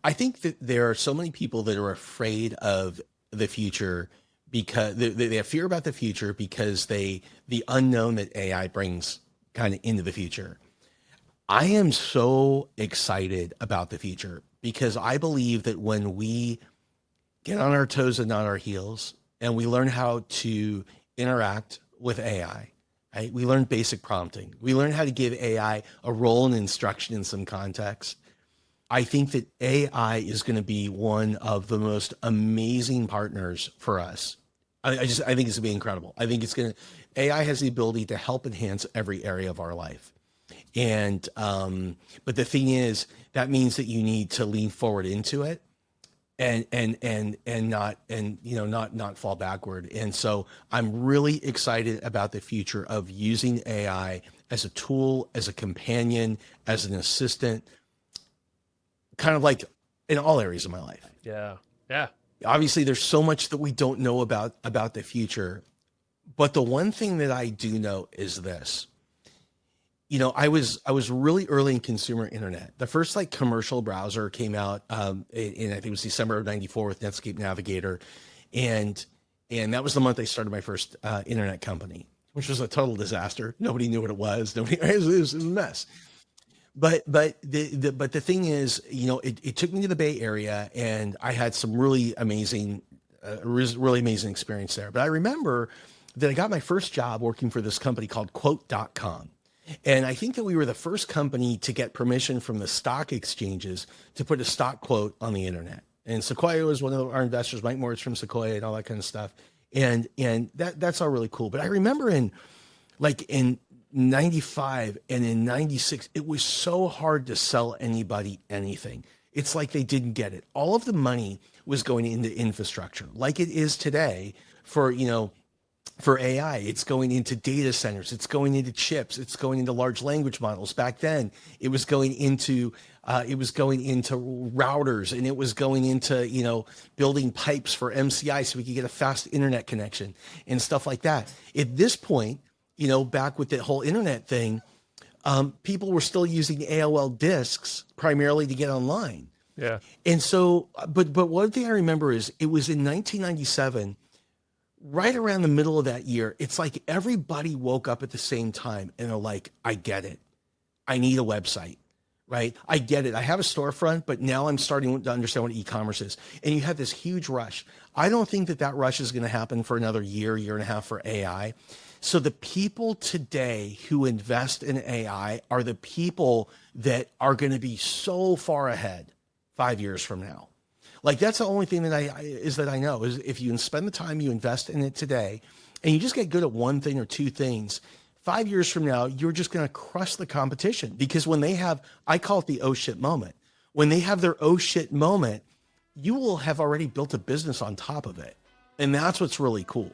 I think that there are so many people that are afraid of the future because they have fear about the future because the unknown that AI brings kind of into the future. I am so excited about the future because I believe that when we get on our toes and not our heels and we learn how to interact with AI, right? We learn basic prompting. We learn how to give AI a role and instruction in some context. I think that AI is going to be one of the most amazing partners for us. I think it's going to be incredible. I think it's going to, AI has the ability to help enhance every area of our life. And, but the thing is, that means that you need to lean forward into it and not, and, you know, not fall backward. And so I'm really excited about the future of using AI as a tool, as a companion, as an assistant, kind of like in all areas of my life. Yeah. Yeah. Obviously there's so much that we don't know about the future, but the one thing that I do know is this. You know, I was really early in consumer internet. The first like commercial browser came out in I think it was December of '94 with Netscape Navigator, and that was the month I started my first internet company, which was a total disaster. Nobody knew what it was. Nobody it was a mess. But the thing is, you know, it took me to the Bay Area, and I had some really amazing experience there. But I remember that I got my first job working for this company called Quote.com. And I think that we were the first company to get permission from the stock exchanges to put a stock quote on the internet. And Sequoia was one of our investors, Mike Moritz from Sequoia and all that kind of stuff. And that's all really cool. But I remember in 95 and in 96, it was so hard to sell anybody anything. It's like they didn't get it. All of the money was going into infrastructure like it is today for, you know, for AI. It's going into data centers. It's going into chips. It's going into large language models. Back then, it was going into routers, and it was going into, you know, building pipes for MCI so we could get a fast internet connection and stuff like that. At this point, you know, back with the whole internet thing, people were still using AOL disks primarily to get online. Yeah. And so, but one thing I remember is it was in 1997, right around the middle of that year. It's like everybody woke up at the same time and they're like, I get it. I need a website, right? I get it. I have a storefront, but now I'm starting to understand what e-commerce is. And you have this huge rush. I don't think that rush is going to happen for another year and a half for AI. So the people today who invest in AI are the people that are going to be so far ahead 5 years from now. Like that's the only thing that I know is if you spend the time you invest in it today and you just get good at one thing or two things, 5 years from now, you're just going to crush the competition because when they have, I call it the oh shit moment. When they have their oh shit moment, you will have already built a business on top of it. And that's what's really cool.